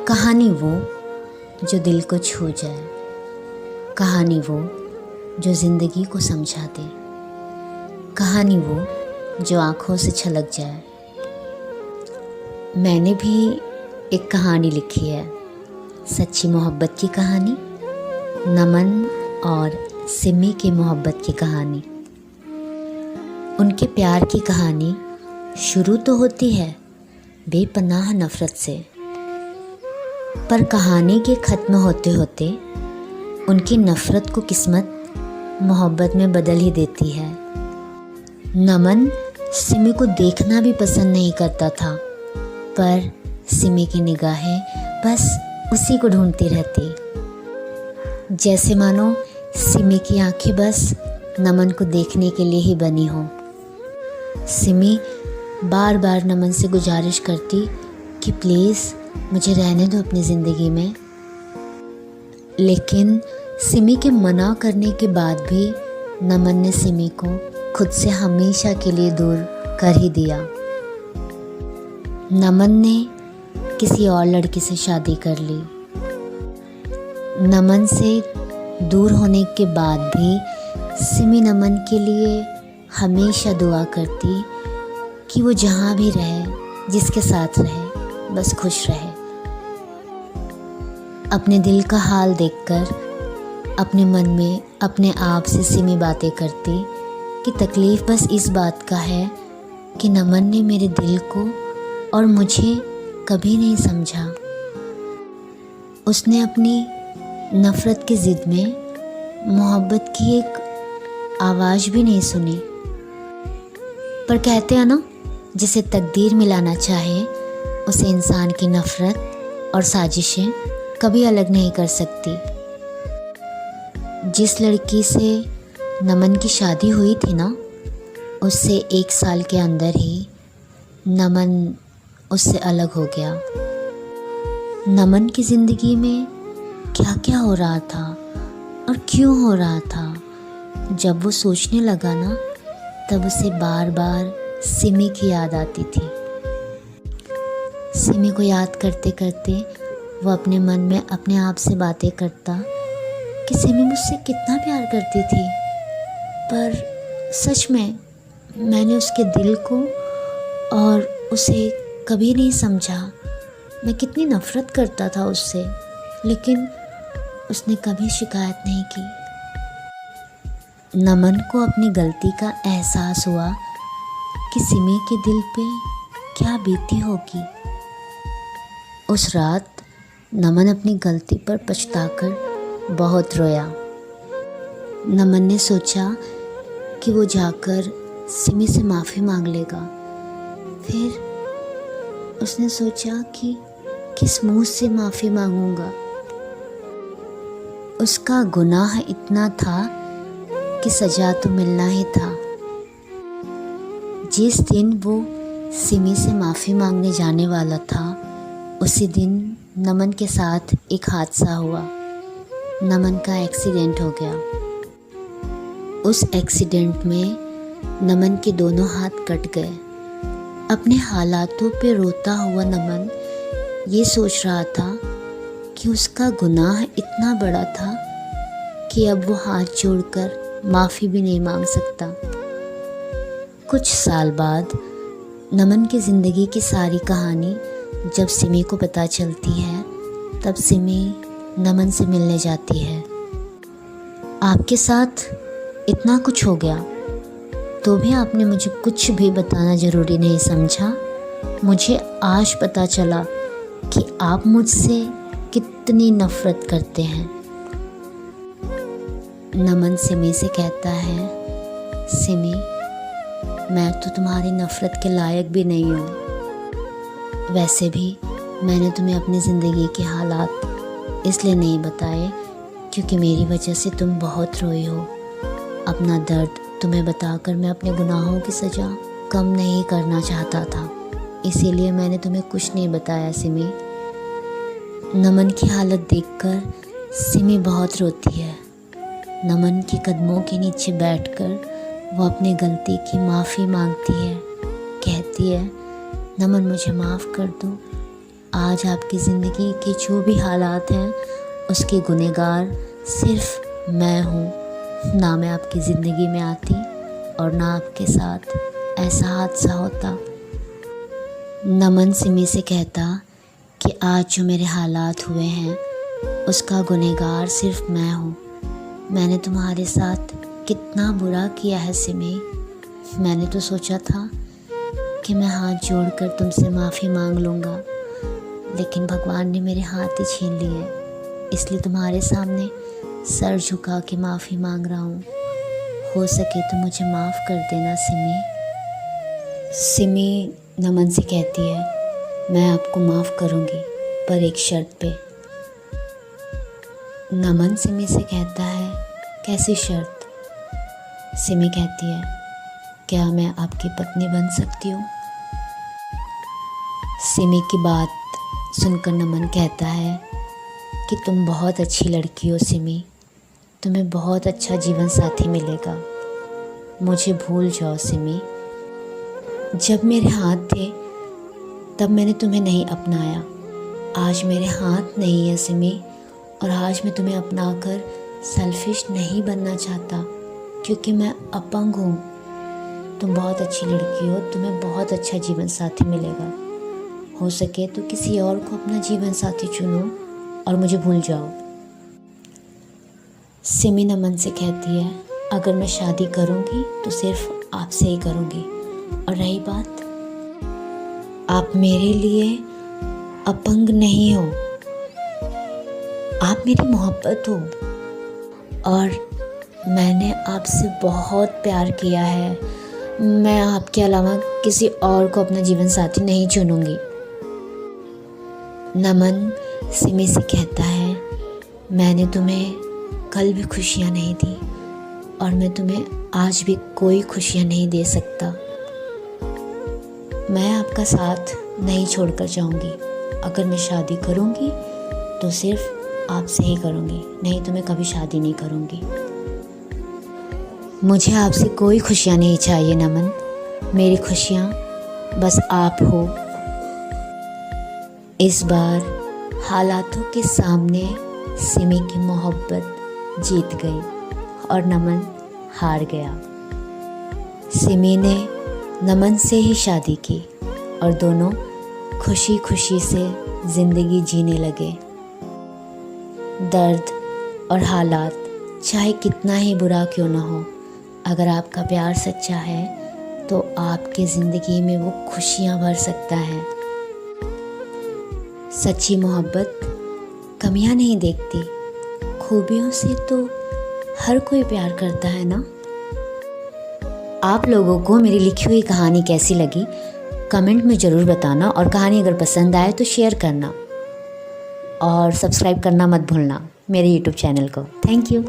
कहानी वो जो दिल को छू जाए, कहानी वो जो ज़िंदगी को समझा दे, कहानी वो जो आँखों से छलक जाए। मैंने भी एक कहानी लिखी है, सच्ची मोहब्बत की कहानी, नमन और सिमी की मोहब्बत की कहानी। उनके प्यार की कहानी शुरू तो होती है बेपनाह नफ़रत से, पर कहानी के ख़त्म होते होते उनकी नफ़रत को किस्मत मोहब्बत में बदल ही देती है। नमन सिमी को देखना भी पसंद नहीं करता था, पर सिमी की निगाहें बस उसी को ढूंढती रहती, जैसे मानो सिमी की आंखें बस नमन को देखने के लिए ही बनी हों। सिमी बार बार नमन से गुजारिश करती कि प्लीज़ मुझे रहने दो अपनी ज़िंदगी में, लेकिन सिमी के मना करने के बाद भी नमन ने सिमी को खुद से हमेशा के लिए दूर कर ही दिया। नमन ने किसी और लड़की से शादी कर ली। नमन से दूर होने के बाद भी सिमी नमन के लिए हमेशा दुआ करती कि वो जहाँ भी रहे, जिसके साथ रहे, बस खुश रहे। अपने दिल का हाल देखकर अपने मन में अपने आप से सिमी बातें करती कि तकलीफ़ बस इस बात का है कि नमन ने मेरे दिल को और मुझे कभी नहीं समझा। उसने अपनी नफ़रत की ज़िद में मोहब्बत की एक आवाज़ भी नहीं सुनी। पर कहते हैं ना, जिसे तकदीर मिलाना चाहे उसे इंसान की नफ़रत और साजिशें कभी अलग नहीं कर सकती। जिस लड़की से नमन की शादी हुई थी ना, उससे 1 साल के अंदर ही नमन उससे अलग हो गया। नमन की ज़िंदगी में क्या क्या हो रहा था और क्यों हो रहा था, जब वो सोचने लगा ना, तब उसे बार बार सिमी की याद आती थी। सिमी को याद करते करते वो अपने मन में अपने आप से बातें करता कि सिमी मुझसे कितना प्यार करती थी, पर सच में मैंने उसके दिल को और उसे कभी नहीं समझा। मैं कितनी नफ़रत करता था उससे, लेकिन उसने कभी शिकायत नहीं की। नमन को अपनी गलती का एहसास हुआ कि सिमी के दिल पे क्या बीती होगी। उस रात नमन अपनी गलती पर पछताकर बहुत रोया। नमन ने सोचा कि वो जाकर सिमी से माफ़ी मांग लेगा। फिर उसने सोचा कि किस मुंह से माफ़ी मांगूंगा। उसका गुनाह इतना था कि सज़ा तो मिलना ही था। जिस दिन वो सिमी से माफ़ी मांगने जाने वाला था, उसी दिन नमन के साथ एक हादसा हुआ। नमन का एक्सीडेंट हो गया। उस एक्सीडेंट में नमन के दोनों हाथ कट गए। अपने हालातों पे रोता हुआ नमन ये सोच रहा था कि उसका गुनाह इतना बड़ा था कि अब वो हाथ जोड़कर माफ़ी भी नहीं मांग सकता। कुछ साल बाद नमन की ज़िंदगी की सारी कहानी जब सिमी को पता चलती है, तब सिमी नमन से मिलने जाती है। आपके साथ इतना कुछ हो गया तो भी आपने मुझे कुछ भी बताना ज़रूरी नहीं समझा। मुझे आज पता चला कि आप मुझसे कितनी नफ़रत करते हैं। नमन सिमी से कहता है, सिमी, मैं तो तुम्हारी नफ़रत के लायक भी नहीं हूँ। वैसे भी मैंने तुम्हें अपनी ज़िंदगी के हालात इसलिए नहीं बताए क्योंकि मेरी वजह से तुम बहुत रोई हो। अपना दर्द तुम्हें बताकर मैं अपने गुनाहों की सज़ा कम नहीं करना चाहता था, इसीलिए मैंने तुम्हें कुछ नहीं बताया सिमी। नमन की हालत देखकर सिमी बहुत रोती है। नमन के कदमों के नीचे बैठकर वो अपनी गलती की माफ़ी मांगती है। कहती है, नमन मुझे माफ़ कर दो, आज आपकी ज़िंदगी के जो भी हालात हैं उसके गुनहगार सिर्फ मैं हूँ। ना मैं आपकी ज़िंदगी में आती और ना आपके साथ ऐसा हादसा होता। नमन सिमी से कहता कि आज जो मेरे हालात हुए हैं उसका गुनहगार सिर्फ मैं हूँ। मैंने तुम्हारे साथ कितना बुरा किया है सिमी। मैंने तो सोचा था कि मैं हाथ जोड़कर तुमसे माफ़ी मांग लूँगा, लेकिन भगवान ने मेरे हाथ ही छीन लिए। इसलिए तुम्हारे सामने सर झुका के माफ़ी मांग रहा हूँ। हो सके तो मुझे माफ़ कर देना सिमी। सिमी नमन से कहती है, मैं आपको माफ़ करूँगी पर एक शर्त पे। नमन सिमी से कहता है, कैसी शर्त? सिमी कहती है, क्या मैं आपकी पत्नी बन सकती हूँ? सिमी की बात सुनकर नमन कहता है कि तुम बहुत अच्छी लड़की हो सिमी, तुम्हें बहुत अच्छा जीवन साथी मिलेगा। मुझे भूल जाओ सिमी। जब मेरे हाथ थे तब मैंने तुम्हें नहीं अपनाया। आज मेरे हाथ नहीं है सिमी, और आज मैं तुम्हें अपनाकर सेल्फिश नहीं बनना चाहता, क्योंकि मैं अपंग हूँ। तुम बहुत अच्छी लड़की हो, तुम्हें बहुत अच्छा जीवन साथी मिलेगा। हो सके तो किसी और को अपना जीवन साथी चुनो और मुझे भूल जाओ। सिमी नमन से कहती है, अगर मैं शादी करूँगी तो सिर्फ आपसे ही करूँगी। और रही बात, आप मेरे लिए अपंग नहीं हो, आप मेरी मोहब्बत हो, और मैंने आपसे बहुत प्यार किया है। मैं आपके अलावा किसी और को अपना जीवन साथी नहीं चुनूंगी। नमन सिमी से कहता है, मैंने तुम्हें कल भी खुशियाँ नहीं दी और मैं तुम्हें आज भी कोई खुशियाँ नहीं दे सकता। मैं आपका साथ नहीं छोड़कर जाऊंगी। अगर मैं शादी करूंगी तो सिर्फ आपसे ही करूंगी, नहीं तो मैं कभी शादी नहीं करूंगी। मुझे आपसे कोई खुशियाँ नहीं चाहिए नमन, मेरी खुशियाँ बस आप हो। इस बार हालातों के सामने सिमी की मोहब्बत जीत गई और नमन हार गया। सिमी ने नमन से ही शादी की और दोनों खुशी खुशी से ज़िंदगी जीने लगे। दर्द और हालात चाहे कितना ही बुरा क्यों ना हो, अगर आपका प्यार सच्चा है तो आपकी ज़िंदगी में वो खुशियाँ भर सकता है। सच्ची मोहब्बत कमियां नहीं देखती, खूबियों से तो हर कोई प्यार करता है ना। आप लोगों को मेरी लिखी हुई कहानी कैसी लगी कमेंट में ज़रूर बताना, और कहानी अगर पसंद आए तो शेयर करना और सब्सक्राइब करना मत भूलना मेरे YouTube चैनल को। Thank you.